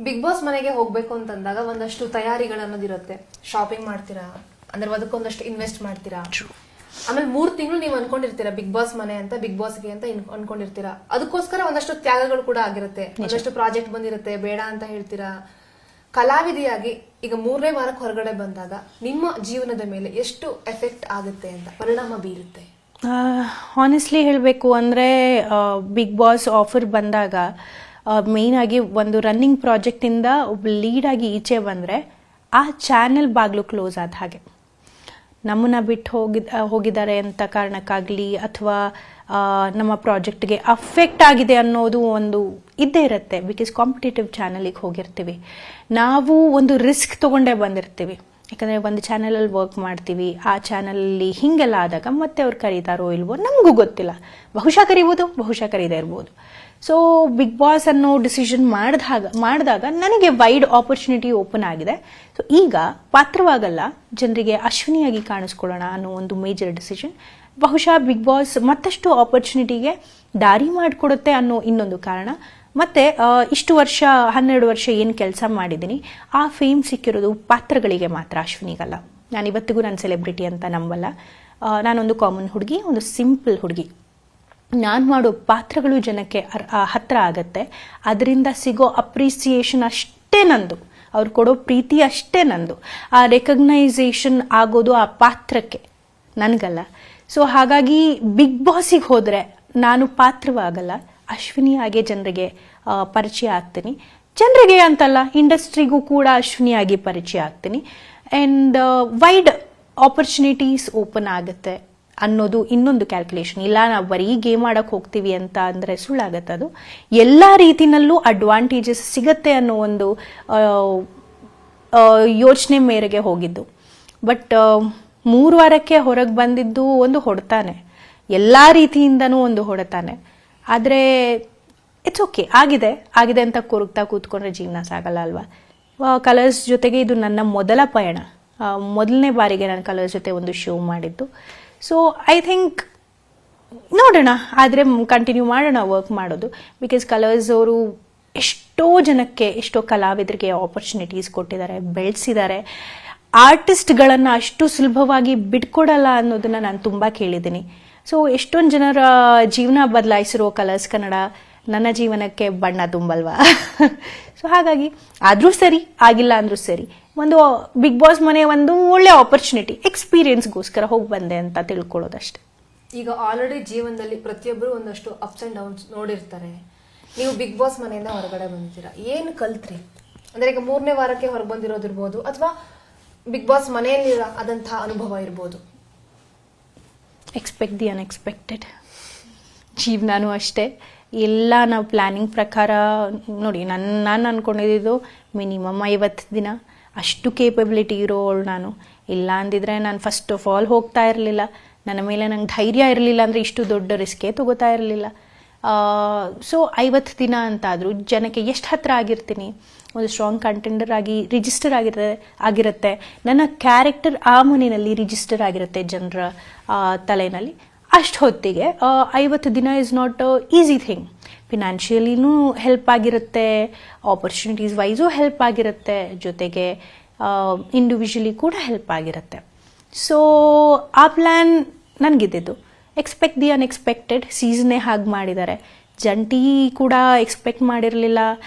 Big boss ಮನೆಗೆ ಹೋಗ್ಬೇಕು ಅಂತಂದಾಗ ಒಂದಷ್ಟು ತಯಾರಿಗಳು ಅನ್ನೋದಿರುತ್ತೆ. ಶಾಪಿಂಗ್ ಮಾಡ್ತೀರಾ, ಅಂದ್ರೆ ಅದಕ್ಕೊಂದಷ್ಟು ಇನ್ವೆಸ್ಟ್ ಮಾಡ್ತೀರಾ. ಆಮೇಲೆ 3 ತಿಂಗಳು ನೀವು ಅನ್ಕೊಂಡಿರ್ತೀರಾ ಬಿಗ್ ಬಾಸ್ ಮನೆ ಅಂತ, ಬಿಗ್ ಬಾಸ್ಗೆ ಅಂತ ಅನ್ಕೊಂಡಿರ್ತೀರಾ. ಅದಕ್ಕೋಸ್ಕರ ಒಂದಷ್ಟು ತ್ಯಾಗಗಳು ಕೂಡ ಆಗಿರುತ್ತೆ, ಒಂದಷ್ಟು ಪ್ರಾಜೆಕ್ಟ್ ಬಂದಿರುತ್ತೆ, ಬೇಡ ಅಂತ ಹೇಳ್ತೀರಾ. ಕಲಾವಿದೆಯಾಗಿ ಈಗ 3ನೇ ವಾರಕ್ಕೆ ಹೊರಗಡೆ ಬಂದಾಗ ನಿಮ್ಮ ಜೀವನದ ಮೇಲೆ ಎಷ್ಟು ಎಫೆಕ್ಟ್ ಆಗುತ್ತೆ ಅಂತ, ಪರಿಣಾಮ ಬೀರುತ್ತೆ? ಹಾನೆಸ್ಟ್ಲಿ ಹೇಳಬೇಕು ಅಂದರೆ ಬಿಗ್ ಬಾಸ್ ಆಫರ್ ಬಂದಾಗ ಮೇಯ್ನ್ ಆಗಿ ಒಂದು ರನ್ನಿಂಗ್ ಪ್ರಾಜೆಕ್ಟಿಂದ ಒಬ್ಬ ಲೀಡಾಗಿ ಈಚೆ ಬಂದರೆ ಆ ಚಾನೆಲ್ ಬಾಗಿಲು ಕ್ಲೋಸ್ ಆದ ಹಾಗೆ. ನಮ್ಮನ್ನು ಬಿಟ್ಟು ಹೋಗಿದ್ದಾರೆ ಅಂತ ಕಾರಣಕ್ಕಾಗಲಿ ಅಥವಾ ನಮ್ಮ ಪ್ರಾಜೆಕ್ಟ್ಗೆ ಅಫೆಕ್ಟ್ ಆಗಿದೆ ಅನ್ನೋದು ಒಂದು ಇದ್ದೇ ಇರುತ್ತೆ. ಬಿಕಾಸ್ ಕಾಂಪಿಟೇಟಿವ್ ಚಾನಲಿಗೆ ಹೋಗಿರ್ತೀವಿ, ನಾವು ಒಂದು ರಿಸ್ಕ್ ತೊಗೊಂಡೇ ಬಂದಿರ್ತೀವಿ. ಯಾಕಂದರೆ ಒಂದು ಚಾನಲಲ್ಲಿ ವರ್ಕ್ ಮಾಡ್ತೀವಿ, ಆ ಚಾನಲಲ್ಲಿ ಹೀಗೆಲ್ಲ ಆದಾಗ ಮತ್ತೆ ಅವ್ರು ಕರೀತಾರೋ ಇಲ್ವೋ ನಮಗೂ ಗೊತ್ತಿಲ್ಲ. ಬಹುಶಃ ಕರಿಬೋದು, ಬಹುಶಃ ಕರೀದೇ ಇರ್ಬೋದು. ಸೊ ಬಿಗ್ ಬಾಸ್ ಅನ್ನೋ ಡಿಸಿಷನ್ ಮಾಡಿದಾಗ ನನಗೆ ವೈಡ್ ಆಪರ್ಚುನಿಟಿ ಓಪನ್ ಆಗಿದೆ. ಸೊ ಈಗ ಪಾತ್ರವಾಗಲ್ಲ, ಜನರಿಗೆ ಅಶ್ವಿನಿಯಾಗಿ ಕಾಣಿಸ್ಕೊಳ್ಳೋಣ ಅನ್ನೋ ಒಂದು ಮೇಜರ್ ಡಿಸಿಷನ್. ಬಹುಶಃ ಬಿಗ್ ಬಾಸ್ ಮತ್ತಷ್ಟು ಆಪರ್ಚುನಿಟಿಗೆ ದಾರಿ ಮಾಡಿಕೊಡುತ್ತೆ ಅನ್ನೋ ಇನ್ನೊಂದು ಕಾರಣ. ಮತ್ತು ಇಷ್ಟು ವರ್ಷ 12 ವರ್ಷ ಏನು ಕೆಲಸ ಮಾಡಿದ್ದೀನಿ, ಆ ಫೇಮ್ ಸಿಕ್ಕಿರೋದು ಪಾತ್ರಗಳಿಗೆ ಮಾತ್ರ, ಅಶ್ವಿನಿಗಲ್ಲ. ನಾನಿವತ್ತಿಗೂ ನಾನು ಸೆಲೆಬ್ರಿಟಿ ಅಂತ ನಂಬಲ್ಲ. ನಾನೊಂದು ಕಾಮನ್ ಹುಡುಗಿ, ಒಂದು ಸಿಂಪಲ್ ಹುಡುಗಿ. ನಾನು ಮಾಡೋ ಪಾತ್ರಗಳು ಜನಕ್ಕೆ ಹತ್ರ ಆಗತ್ತೆ, ಅದರಿಂದ ಸಿಗೋ ಅಪ್ರಿಸಿಯೇಷನ್ ಅಷ್ಟೇ ನಂದು, ಅವ್ರು ಕೊಡೋ ಪ್ರೀತಿ ಅಷ್ಟೇ ನಂದು. ಆ ರೆಕಗ್ನೈಸೇಷನ್ ಆಗೋದು ಆ ಪಾತ್ರಕ್ಕೆ, ನನಗಲ್ಲ. ಸೊ ಹಾಗಾಗಿ ಬಿಗ್ ಬಾಸಿಗೆ ಹೋದರೆ ನಾನು ಪಾತ್ರವಾಗಲ್ಲ, ಅಶ್ವಿನಿ ಹಾಗೆ ಜನರಿಗೆ ಪರಿಚಯ ಆಗ್ತೀನಿ. ಜನರಿಗೆ ಅಂತಲ್ಲ, ಇಂಡಸ್ಟ್ರಿಗೂ ಕೂಡ ಅಶ್ವಿನಿಯಾಗಿ ಪರಿಚಯ ಆಗ್ತೀನಿ. ಆ್ಯಂಡ್ ವೈಡ್ ಆಪರ್ಚುನಿಟೀಸ್ ಓಪನ್ ಆಗುತ್ತೆ ಅನ್ನೋದು ಇನ್ನೊಂದು ಕ್ಯಾಲ್ಕುಲೇಷನ್. ಇಲ್ಲ ನಾವು ಬರೀ ಗೇಮ್ ಆಡೋಕ್ಕೆ ಹೋಗ್ತೀವಿ ಅಂತ ಅಂದರೆ ಸುಳ್ಳಾಗತ್ತೆ. ಅದು ಎಲ್ಲ ರೀತಿಯಲ್ಲೂ ಅಡ್ವಾಂಟೇಜಸ್ ಸಿಗತ್ತೆ ಅನ್ನೋ ಒಂದು ಯೋಚನೆ ಮೇರೆಗೆ ಹೋಗಿದ್ದು. ಬಟ್ 3 ವಾರಕ್ಕೆ ಹೊರಗೆ ಬಂದಿದ್ದು ಒಂದು ಹೊಡೆತಾನೆ, ಎಲ್ಲ ರೀತಿಯಿಂದನೂ ಒಂದು ಹೊಡೆತಾನೆ. ಆದರೆ ಇಟ್ಸ್ ಓಕೆ, ಆಗಿದೆ ಅಂತ ಕೊರಗ್ತಾ ಕೂತ್ಕೊಂಡ್ರೆ ಜೀವನ ಸಾಗಲ್ಲ ಅಲ್ವಾ. ಕಲರ್ಸ್ ಜೊತೆಗೆ ಇದು ನನ್ನ ಮೊದಲ ಪಯಣ, ಮೊದಲನೇ ಬಾರಿಗೆ ನಾನು ಕಲರ್ಸ್ ಜೊತೆ ಒಂದು ಶೋ ಮಾಡಿದ್ದು. ಸೊ ಐ ಥಿಂಕ್ ನೋಡೋಣ, ಆದರೆ ಕಂಟಿನ್ಯೂ ಮಾಡೋಣ ವರ್ಕ್ ಮಾಡೋದು. ಬಿಕಾಸ್ ಕಲರ್ಸ್ ಅವರು ಎಷ್ಟೋ ಜನಕ್ಕೆ, ಎಷ್ಟೋ ಕಲಾವಿದರಿಗೆ ಆಪರ್ಚುನಿಟೀಸ್ ಕೊಟ್ಟಿದ್ದಾರೆ, ಬೆಳೆಸಿದ್ದಾರೆ. ಆರ್ಟಿಸ್ಟ್ಗಳನ್ನು ಅಷ್ಟು ಸುಲಭವಾಗಿ ಬಿಟ್ಕೊಡಲ್ಲ ಅನ್ನೋದನ್ನು ನಾನು ತುಂಬ ಕೇಳಿದ್ದೀನಿ. ಸೊ ಎಷ್ಟೊಂದು ಜನರ ಜೀವನ ಬದಲಾಯಿಸಿರೋ ಕಲರ್ಸ್ ಕನ್ನಡ ನನ್ನ ಜೀವನಕ್ಕೆ ಬಣ್ಣ ತುಂಬಲ್ವಾ. ಸೊ ಹಾಗಾಗಿ ಆದರೂ ಸರಿ, ಆಗಿಲ್ಲ ಅಂದರೂ ಸರಿ, ಒಂದು ಬಿಗ್ ಬಾಸ್ ಮನೆ ಒಂದು ಒಳ್ಳೆ ಆಪರ್ಚುನಿಟಿ, ಎಕ್ಸ್ಪೀರಿಯನ್ಸ್ಗೋಸ್ಕರ ಹೋಗಿ ಬಂದೆ ಅಂತ ತಿಳ್ಕೊಳ್ಳೋದಷ್ಟೆ. ಈಗ ಆಲ್ರೆಡಿ ಜೀವನದಲ್ಲಿ ಪ್ರತಿಯೊಬ್ಬರು ಒಂದಷ್ಟು ಅಪ್ಸ್ ಆ್ಯಂಡ್ ಡೌನ್ಸ್ ನೋಡಿರ್ತಾರೆ. ನೀವು ಬಿಗ್ ಬಾಸ್ ಮನೆಯಿಂದ ಹೊರಗಡೆ ಬಂದಿದ್ದೀರಾ, ಏನು ಕಲ್ತ್ರಿ? ಅಂದರೆ ಈಗ 3ನೇ ವಾರಕ್ಕೆ ಹೊರಗೆ ಬಂದಿರೋದಿರ್ಬೋದು, ಅಥವಾ ಬಿಗ್ ಬಾಸ್ ಮನೆಯಲ್ಲಿ ಆದಂತಹ ಅನುಭವ ಇರ್ಬೋದು. Expect the unexpected. ಜೀವನನೂ ಅಷ್ಟೇ, ಎಲ್ಲ ನಾವು ಪ್ಲ್ಯಾನಿಂಗ್ ಪ್ರಕಾರ ನೋಡಿ. ನಾನು ಅಂದ್ಕೊಂಡಿದ್ದು ಮಿನಿಮಮ್ 50 ದಿನ, ಅಷ್ಟು ಕೇಪಬಿಲಿಟಿ ಇರೋಳು ನಾನು. ಇಲ್ಲ ಅಂದಿದ್ರೆ ನಾನು ಫಸ್ಟ್ ಆಫ್ ಆಲ್ ಹೋಗ್ತಾ ಇರಲಿಲ್ಲ. ನನ್ನ ಮೇಲೆ ನಂಗೆ ಧೈರ್ಯ ಇರಲಿಲ್ಲ ಅಂದರೆ ಇಷ್ಟು ದೊಡ್ಡ ರಿಸ್ಕೇ ತಗೋತಾ ಇರಲಿಲ್ಲ. ಸೊ 50 ದಿನ ಅಂತಾದರೂ ಜನಕ್ಕೆ ಎಷ್ಟು ಹತ್ರ ಆಗಿರ್ತೀನಿ, ಒಂದು ಸ್ಟ್ರಾಂಗ್ ಕಂಟೆಂಡರ್ ಆಗಿ ರಿಜಿಸ್ಟರ್ ಆಗಿರುತ್ತೆ. ನನ್ನ ಕ್ಯಾರೆಕ್ಟರ್ ಆ ಮನೆಯಲ್ಲಿ ರಿಜಿಸ್ಟರ್ ಆಗಿರುತ್ತೆ ಜನರ ತಲೆಯಲ್ಲಿ. ಅಷ್ಟು ಹೊತ್ತಿಗೆ 50 ದಿನ ಇಸ್ ನಾಟ್ ಈಸಿ ಥಿಂಗ್. ಫಿನಾನ್ಷಿಯಲಿನೂ ಹೆಲ್ಪ್ ಆಗಿರುತ್ತೆ, ಆಪರ್ಚುನಿಟೀಸ್ ವೈಸು ಹೆಲ್ಪ್ ಆಗಿರುತ್ತೆ, ಜೊತೆಗೆ ಇಂಡಿವಿಜುವಲಿ ಕೂಡ ಹೆಲ್ಪ್ ಆಗಿರುತ್ತೆ. ಸೊ ಆ ಪ್ಲ್ಯಾನ್ ನನಗಿದ್ದಿದ್ದು. Expect the unexpected. ಸೀಸನ್ನೇ ಹಾಗೆ ಮಾಡಿದ್ದಾರೆ. ಜಂಟಿ ಕೂಡ ಎಕ್ಸ್ಪೆಕ್ಟ್ ಮಾಡಿರಲಿಲ್ಲ,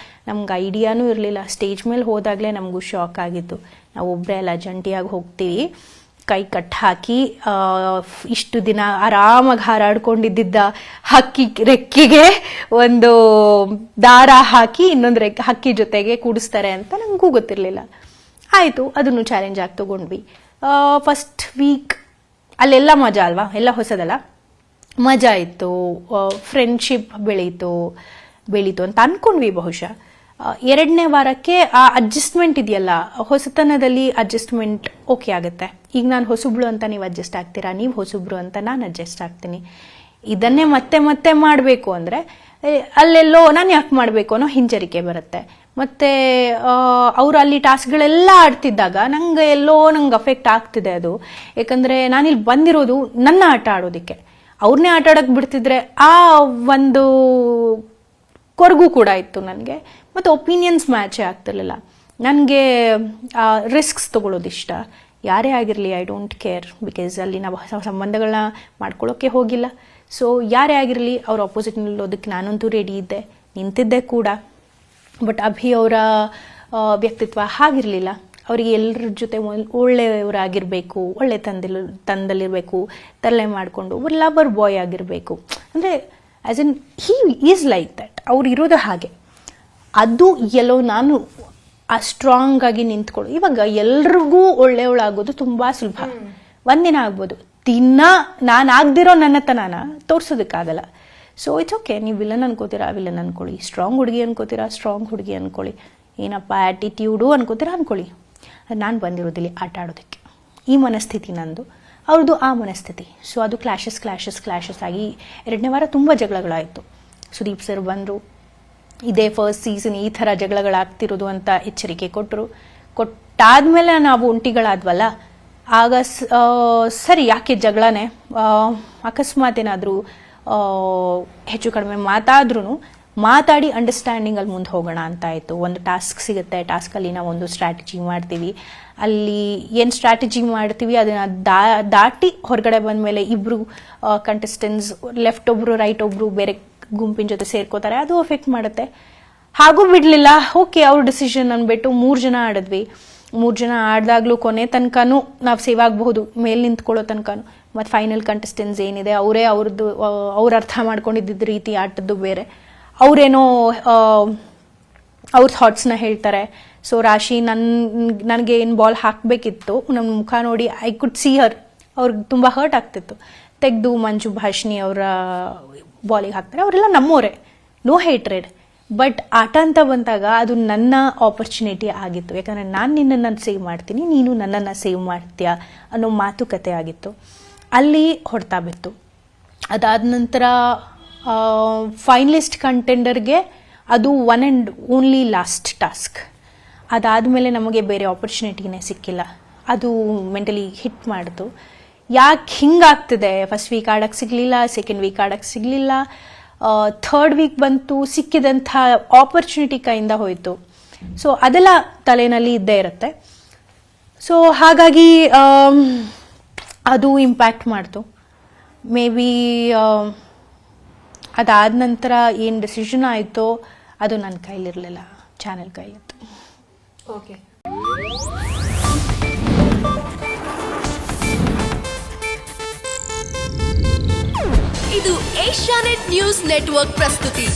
ನಮ್ಗೆ ಐಡಿಯಾನೂ ಇರಲಿಲ್ಲ. ಸ್ಟೇಜ್ ಮೇಲೆ ಹೋದಾಗಲೇ ನಮಗೂ ಶಾಕ್ ಆಗಿತ್ತು. ನಾವು ಒಬ್ಬರೇ ಅಲ್ಲ, ಜಂಟಿಯಾಗಿ ಹೋಗ್ತೀವಿ, ಕೈ ಕಟ್ ಹಾಕಿ ಇಷ್ಟು ದಿನ ಆರಾಮಾಗಿ ಹಾರಾಡ್ಕೊಂಡಿದ್ದ ಹಕ್ಕಿ ರೆಕ್ಕೆಗೆ ಒಂದು ದಾರ ಹಾಕಿ ಇನ್ನೊಂದು ಹಕ್ಕಿ ಜೊತೆಗೆ ಕೂಡಿಸ್ತಾರೆ ಅಂತ ನಮಗೂ ಗೊತ್ತಿರಲಿಲ್ಲ. ಆಯಿತು, ಅದನ್ನು ಚಾಲೆಂಜ್ ಆಗಿ ತೊಗೊಂಡ್ವಿ. ಫಸ್ಟ್ ವೀಕ್ ಅಲ್ಲೆಲ್ಲ ಮಜಾ ಅಲ್ವಾ, ಎಲ್ಲ ಹೊಸದಲ್ಲ, ಮಜಾ ಇತ್ತು. ಫ್ರೆಂಡ್ಶಿಪ್ ಬೆಳೀತು ಅಂತ ಅಂದ್ಕೊಂಡ್ವಿ. ಬಹುಶಃ 2ನೇ ವಾರಕ್ಕೆ ಆ ಅಡ್ಜಸ್ಟ್ಮೆಂಟ್ ಇದೆಯಲ್ಲ, ಹೊಸತನದಲ್ಲಿ ಅಡ್ಜಸ್ಟ್ಮೆಂಟ್ ಓಕೆ ಆಗುತ್ತೆ. ಈಗ ನಾನು ಹೊಸಬ್ಳು ಅಂತ ನೀವು ಅಡ್ಜಸ್ಟ್ ಆಗ್ತೀರಾ, ನೀವು ಹೊಸಬ್ರು ಅಂತ ನಾನು ಅಡ್ಜಸ್ಟ್ ಆಗ್ತೀನಿ. ಇದನ್ನೇ ಮತ್ತೆ ಮತ್ತೆ ಮಾಡಬೇಕು ಅಂದರೆ ಅಲ್ಲೆಲ್ಲೋ ನಾನು ಯಾಕೆ ಮಾಡಬೇಕು ಅನ್ನೋ ಹಿಂಜರಿಕೆ ಬರುತ್ತೆ. ಮತ್ತು ಅವರು ಅಲ್ಲಿ ಟಾಸ್ಕ್ಗಳೆಲ್ಲ ಆಡ್ತಿದ್ದಾಗ ನಂಗೆ ಅಫೆಕ್ಟ್ ಆಗ್ತಿದೆ ಅದು. ಯಾಕಂದರೆ ನಾನಿಲ್ಲಿ ಬಂದಿರೋದು ನನ್ನ ಆಟ ಆಡೋದಕ್ಕೆ, ಅವ್ರನ್ನೇ ಆಟ ಆಡೋಕ್ಕೆ ಬಿಡ್ತಿದ್ರೆ ಆ ಒಂದು ಕೊರಗು ಕೂಡ ಇತ್ತು ನನಗೆ. ಮತ್ತು ಒಪಿನಿಯನ್ಸ್ ಮ್ಯಾಚೇ ಆಗ್ತಿರ್ಲಿಲ್ಲ. ನನಗೆ ರಿಸ್ಕ್ಸ್ ತೊಗೊಳೋದು ಇಷ್ಟ. ಯಾರೇ ಆಗಿರಲಿ ಐ ಡೋಂಟ್ ಕೇರ್, ಬಿಕಾಸ್ ಅಲ್ಲಿ ನಾವು ಸಂಬಂಧಗಳನ್ನ ಮಾಡ್ಕೊಳ್ಳೋಕ್ಕೆ ಹೋಗಿಲ್ಲ. ಸೊ ಯಾರೇ ಆಗಿರಲಿ ಅವ್ರ ಆಪೋಸಿಟ್ ನಿಲ್ಲೋದಕ್ಕೆ ನಾನಂತೂ ರೆಡಿ ಇದ್ದೆ, ನಿಂತಿದ್ದೆ ಕೂಡ. ಬಟ್ ಅಭಿ ಅವರ ವ್ಯಕ್ತಿತ್ವ ಹಾಗಿರಲಿಲ್ಲ. ಅವರಿಗೆ ಎಲ್ಲರ ಜೊತೆ ಒಳ್ಳೆಯವರಾಗಿರಬೇಕು, ಒಳ್ಳೆ ತಂದಲ್ಲಿರಬೇಕು, ತರಲೆ ಮಾಡಿಕೊಂಡು ಒಬ್ಬರು ಲವರ್ ಬಾಯ್ ಆಗಿರಬೇಕು. ಅಂದರೆ as in he is like that. ಅವ್ರು ಇರೋದು ಹಾಗೆ. ಅದು ಎಲ್ಲೋ ನಾನು ಸ್ಟ್ರಾಂಗ್ ಆಗಿ ನಿಂತ್ಕೊಳ್ಳು. ಇವಾಗ ಎಲ್ರಿಗೂ ಒಳ್ಳೆಯವಳಾಗೋದು ತುಂಬ ಸುಲಭ, ಒಂದಿನ ಆಗ್ಬೋದು. ನಾನು ಆಗದಿರೋ ನನ್ನತನ ತೋರ್ಸೋದಕ್ಕಾಗಲ್ಲ. ಸೊ ಇಟ್ಸ್ ಓಕೆ, ನೀವು ವಿಲನ್ ಅನ್ಕೋತೀರಾ ವಿಲನ್ ಅನ್ಕೊಳ್ಳಿ, ಸ್ಟ್ರಾಂಗ್ ಹುಡುಗಿ ಅನ್ಕೋತೀರಾ ಸ್ಟ್ರಾಂಗ್ ಹುಡುಗಿ ಅನ್ಕೊಳ್ಳಿ, ಏನಪ್ಪ ಆ್ಯಟಿಟ್ಯೂಡು ಅನ್ಕೋತೀರಾ ಅನ್ಕೊಳ್ಳಿ. ನಾನು ಬಂದಿರೋದಿಲ್ಲ ಆಟ ಆಡೋದಕ್ಕೆ. ಈ ಮನಸ್ಥಿತಿ ನಂದು, ಅವ್ರದ್ದು ಆ ಮನಸ್ಥಿತಿ. ಸೊ ಅದು ಕ್ಲಾಶಸ್ ಆಗಿ 2ನೇ ವಾರ ತುಂಬ ಜಗಳಗಳಾಯಿತು. ಸುದೀಪ್ ಸರ್ ಬಂದರು, ಇದೇ ಫಸ್ಟ್ ಸೀಸನ್ ಈ ಥರ ಜಗಳಗಳಾಗ್ತಿರೋದು ಅಂತ ಎಚ್ಚರಿಕೆ ಕೊಟ್ಟಾದ್ಮೇಲೆ ನಾವು ಒಂಟಿಗಳಾದ್ವಲ್ಲ, ಆಗ ಸರಿ ಯಾಕೆ ಜಗಳನೇ, ಅಕಸ್ಮಾತ್ ಏನಾದರೂ ಹೆಚ್ಚು ಕಡಿಮೆ ಮಾತಾಡಿ ಅಂಡರ್ಸ್ಟ್ಯಾಂಡಿಂಗಲ್ಲಿ ಮುಂದೆ ಹೋಗೋಣ ಅಂತ ಆಯಿತು. ಒಂದು ಟಾಸ್ಕ್ ಸಿಗುತ್ತೆ, ಟಾಸ್ಕಲ್ಲಿ ನಾವು ಒಂದು ಸ್ಟ್ರಾಟಜಿ ಮಾಡ್ತೀವಿ. ಅಲ್ಲಿ ಏನು ಸ್ಟ್ರಾಟಜಿ ಮಾಡ್ತೀವಿ ಅದನ್ನು ದಾಟಿ ಹೊರಗಡೆ ಬಂದಮೇಲೆ ಇಬ್ಬರು ಕಂಟೆಸ್ಟೆಂಟ್ಸ್ ಲೆಫ್ಟ್ ಒಬ್ಬರು ರೈಟ್ ಒಬ್ಬರು ಬೇರೆ ಗುಂಪಿನ ಜೊತೆ ಸೇರ್ಕೋತಾರೆ, ಅದು ಅಫೆಕ್ಟ್ ಮಾಡುತ್ತೆ. ಹಾಗೂ ಬಿಡಲಿಲ್ಲ, ಓಕೆ ಅವ್ರ ಡಿಸಿಷನ್ ಅಂದ್ಬಿಟ್ಟು 3 ಜನ ಆಡಿದ್ವಿ. 3 ಜನ ಆಡಿದಾಗ್ಲೂ ಕೊನೆ ತನಕನೂ ನಾವು ಸೇವ್ ಆಗಬಹುದು, ಮೇಲೆ ನಿಂತ್ಕೊಳ್ಳೋ ತನಕನೂ. ಮತ್ತು ಫೈನಲ್ ಕಂಟೆಸ್ಟೆಂಟ್ಸ್ ಏನಿದೆ ಅವರೇ ಅವ್ರು ಅರ್ಥ ಮಾಡ್ಕೊಂಡಿದ್ದ ರೀತಿ ಆಟದ್ದು ಬೇರೆ, ಅವರೇನೋ ಅವ್ರ ಥಾಟ್ಸ್ನ ಹೇಳ್ತಾರೆ. ಸೊ ರಾಶಿ ನನಗೆ ಏನು ಬಾಲ್ ಹಾಕಬೇಕಿತ್ತು, ನಮ್ಮ ಮುಖ ನೋಡಿ ಐ ಕುಡ್ ಸಿ ಹರ್, ಅವ್ರಿಗೆ ತುಂಬ ಹರ್ಟ್ ಆಗ್ತಿತ್ತು. ತೆಗೆದು ಮಂಜು ಭಾಷಿಣಿ ಅವರ ಬಾಲಿಗೆ ಹಾಕ್ತಾರೆ. ಅವರೆಲ್ಲ ನಮ್ಮವರೇ, ನೋ ಹೇಟ್ರೆಡ್. ಬಟ್ ಆಟ ಅಂತ ಬಂದಾಗ ಅದು ನನ್ನ ಆಪರ್ಚುನಿಟಿ ಆಗಿತ್ತು. ಯಾಕಂದರೆ ನಾನು ನಿನ್ನನ್ನು ಸೇವ್ ಮಾಡ್ತೀನಿ, ನೀನು ನನ್ನನ್ನು ಸೇವ್ ಮಾಡ್ತೀಯಾ ಅನ್ನೋ ಮಾತುಕತೆ ಆಗಿತ್ತು. ಅಲ್ಲಿ ಹೊಡ್ತಾ ಬಿತ್ತು. ಅದಾದ ನಂತರ ಫೈನಲಿಸ್ಟ್ ಕಂಟೆಂಡರ್ಗೆ ಅದು one and only last task. ಅದಾದಮೇಲೆ ನಮಗೆ ಬೇರೆ ಆಪರ್ಚುನಿಟಿನೇ ಸಿಕ್ಕಿಲ್ಲ. ಅದು ಮೆಂಟಲಿ ಹಿಟ್ ಮಾಡಿತು. ಯಾಕೆ ಹಿಂಗಾಗ್ತಿದೆ, ಫಸ್ಟ್ ವೀಕ್ ಆಡೋಕ್ಕೆ ಸಿಗಲಿಲ್ಲ, ಸೆಕೆಂಡ್ ವೀಕ್ ಆಡೋಕ್ಕೆ ಸಿಗಲಿಲ್ಲ, ಥರ್ಡ್ ವೀಕ್ ಬಂತು, ಸಿಕ್ಕಿದಂಥ ಆಪರ್ಚುನಿಟಿ ಕೈಯಿಂದ ಹೋಯಿತು. ಸೊ ಅದೆಲ್ಲ ತಲೆಯಲ್ಲಿ ಇದ್ದೇ ಇರುತ್ತೆ. ಸೊ ಹಾಗಾಗಿ ಅದು ಇಂಪ್ಯಾಕ್ಟ್ ಮಾಡ್ತು. ಮೇ ಬಿ ಅದಾದ ನಂತರ ಏನು ಡಿಸಿಷನ್ ಆಯಿತೋ ಅದು ನನ್ನ ಕೈಲಿರಲಿಲ್ಲ, ಚಾನೆಲ್ ಕೈಲಿತ್ತು. ಓಕೆ, ಇದು ಏಷ್ಯಾನೆಟ್ ನ್ಯೂಸ್ ನೆಟ್ವರ್ಕ್ ಪ್ರಸ್ತುತಿ.